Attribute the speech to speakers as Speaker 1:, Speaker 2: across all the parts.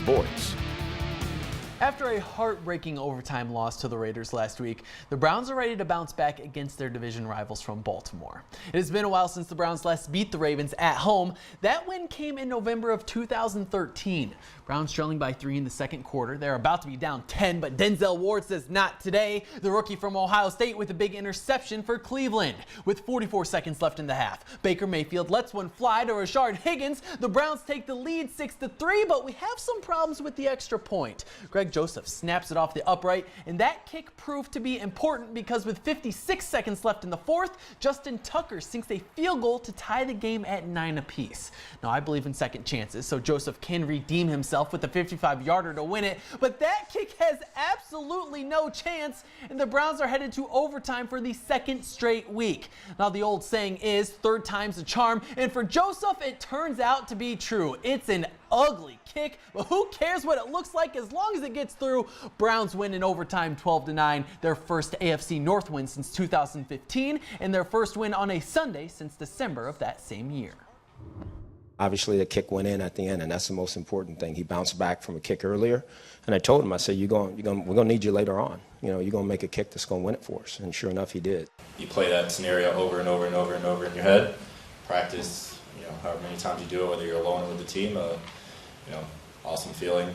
Speaker 1: sports.
Speaker 2: After a heartbreaking overtime loss to the Raiders last week, the Browns are ready to bounce back against their division rivals from Baltimore. It has been a while since the Browns last beat the Ravens at home. That win came in November of 2013. Browns trailing by 3 in the second quarter. They're about to be down 10, but Denzel Ward says not today. The rookie from Ohio State with a big interception for Cleveland. With 44 seconds left in the half, Baker Mayfield lets one fly to Rashard Higgins. The Browns take the lead 6-3, but we have some problems with the extra point. Greg Joseph snaps it off the upright, and that kick proved to be important because with 56 seconds left in the fourth, Justin Tucker sinks a field goal to tie the game at 9 apiece. Now, I believe in second chances, so Joseph can redeem himself with a 55-yarder to win it, but that kick has absolutely no chance, and the Browns are headed to overtime for the second straight week. Now, the old saying is third time's a charm, and for Joseph, it turns out to be true. It's an ugly kick, but who cares what it looks like as long as it gets through. Browns win in overtime 12-9, their first AFC North win since 2015, and their first win on a Sunday since December of that same year.
Speaker 3: Obviously, the kick went in at the end, and that's the most important thing. He bounced back from a kick earlier, and I told him, I said, we're going to need you later on. You know, you're going to make a kick that's going to win it for us, and sure enough, he did.
Speaker 4: You play that scenario over and over and over and over in your head. Practice, however many times you do it, whether you're alone or with the team. Awesome feeling.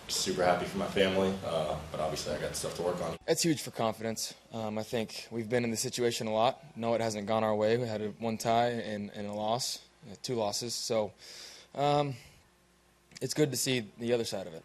Speaker 4: Super happy for my family, but obviously I got stuff to work on.
Speaker 5: It's huge for confidence. I think we've been in this situation a lot. No, it hasn't gone our way. We had one tie and a loss, 2 losses. So it's good to see the other side of it.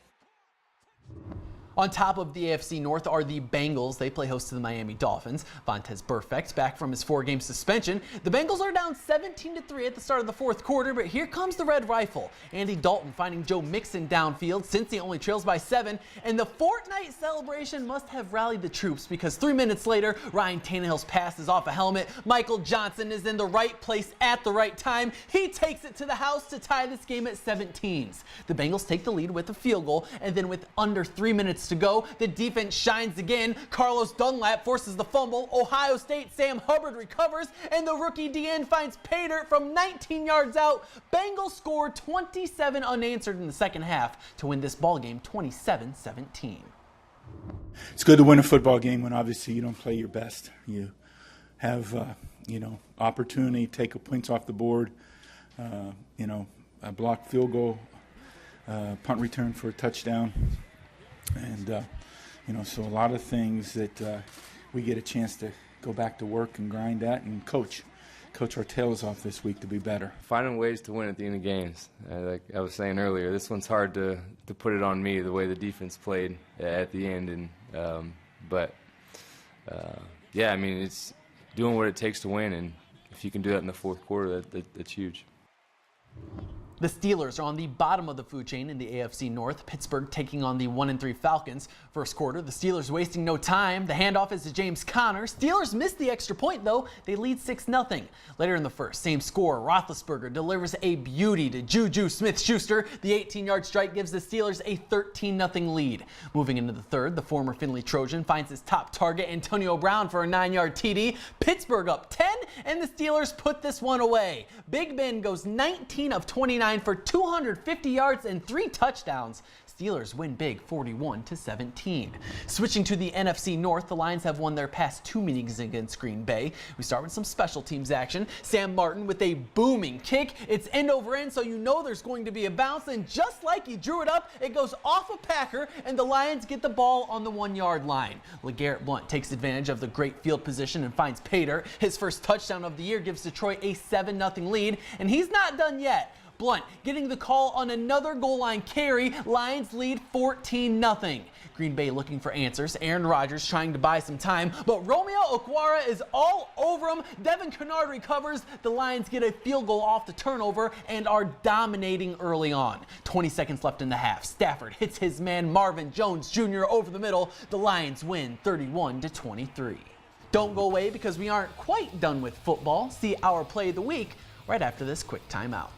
Speaker 2: On top of the AFC North are the Bengals. They play host to the Miami Dolphins. Vontaze Burfict back from his 4-game suspension. The Bengals are down 17-3 at the start of the fourth quarter, but here comes the Red Rifle. Andy Dalton finding Joe Mixon downfield. Cincy only trails by 7, and the Fortnite celebration must have rallied the troops because 3 minutes later, Ryan Tannehill's pass is off a helmet. Michael Johnson is in the right place at the right time. He takes it to the house to tie this game at 17s. The Bengals take the lead with a field goal, and then with under 3 minutes to go, the defense shines again. Carlos Dunlap forces the fumble. Ohio State Sam Hubbard recovers, and the rookie DN finds Pater from 19 yards out. Bengals score 27 unanswered in the second half to win this ball game 27-17.
Speaker 6: It's good to win a football game when obviously you don't play your best. You have opportunity, take a points off the board, a blocked field goal, punt return for a touchdown. And, so a lot of things that we get a chance to go back to work and grind at and coach our tails off this week to be better.
Speaker 7: Finding ways to win at the end of games. Like I was saying earlier, this one's hard to put it on me, the way the defense played at the end. And it's doing what it takes to win. And if you can do that in the fourth quarter, that's huge.
Speaker 2: The Steelers are on the bottom of the food chain in the AFC North. Pittsburgh taking on the 1-3 Falcons. First quarter, the Steelers wasting no time. The handoff is to James Conner. Steelers missed the extra point, though. They lead 6-0. Later in the first, same score. Roethlisberger delivers a beauty to Juju Smith-Schuster. The 18-yard strike gives the Steelers a 13-0 lead. Moving into the third, the former Findlay Trojan finds his top target, Antonio Brown, for a 9-yard TD. Pittsburgh up 10, and the Steelers put this one away. Big Ben goes 19 of 29 for 250 yards and 3 touchdowns. Steelers win big 41-17. Switching to the NFC North, the Lions have won their past 2 meetings against Green Bay. We start with some special teams action. Sam Martin with a booming kick. It's end over end, so you know there's going to be a bounce, and just like he drew it up, it goes off a Packer, and the Lions get the ball on the 1-yard line. LeGarrette Blount takes advantage of the great field position and finds Pater. His first touchdown of the year gives Detroit a 7-0 lead, and he's not done yet. Blunt getting the call on another goal line carry. Lions lead 14-0. Green Bay looking for answers. Aaron Rodgers trying to buy some time, but Romeo Okwara is all over him. Devin Kennard recovers. The Lions get a field goal off the turnover and are dominating early on. 20 seconds left in the half. Stafford hits his man Marvin Jones Jr. over the middle. The Lions win 31-23. Don't go away because we aren't quite done with football. See our play of the week right after this quick timeout.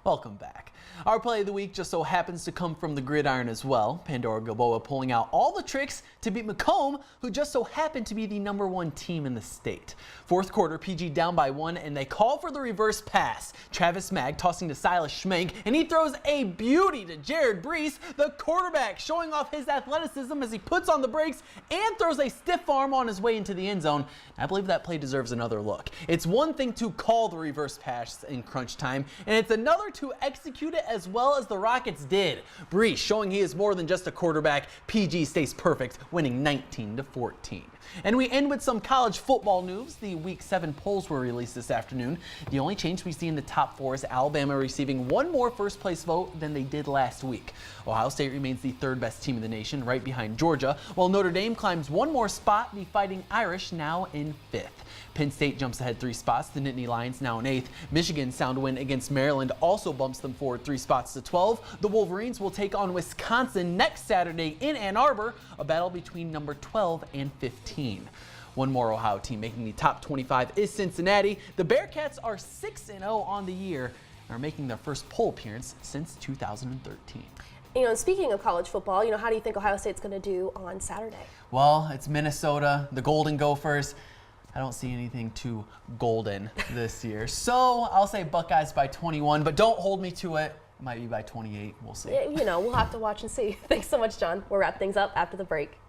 Speaker 2: Welcome back. Our play of the week just so happens to come from the gridiron as well. Pandora Gilboa pulling out all the tricks to beat Macomb, who just so happened to be the #1 team in the state. Fourth quarter, PG down by 1, and they call for the reverse pass. Travis Mag tossing to Silas Schmenk, and he throws a beauty to Jared Brees, the quarterback, showing off his athleticism as he puts on the brakes and throws a stiff arm on his way into the end zone. I believe that play deserves another look. It's one thing to call the reverse pass in crunch time, and it's another to execute it as well as the Rockets did. Brees showing he is more than just a quarterback. PG stays perfect, winning 19-14. And we end with some college football news. The Week 7 polls were released this afternoon. The only change we see in the top 4 is Alabama receiving one more first-place vote than they did last week. Ohio State remains the 3rd best team in the nation, right behind Georgia, while Notre Dame climbs one more spot, the Fighting Irish now in 5th. Penn State jumps ahead 3 spots. The Nittany Lions now in 8th. Michigan's sound win against Maryland also bumps them forward 3 spots to 12. The Wolverines will take on Wisconsin next Saturday in Ann Arbor, a battle between number 12 and 15. One more Ohio team making the top 25 is Cincinnati. The Bearcats are 6-0 on the year and are making their first poll appearance since 2013.
Speaker 1: Speaking of college football, how do you think Ohio State's going to do on Saturday?
Speaker 2: Well, it's Minnesota, the Golden Gophers. I don't see anything too golden this year. So I'll say Buckeyes by 21, but don't hold me to it. It might be by 28. We'll see.
Speaker 1: We'll have to watch and see. Thanks so much, John. We'll wrap things up after the break.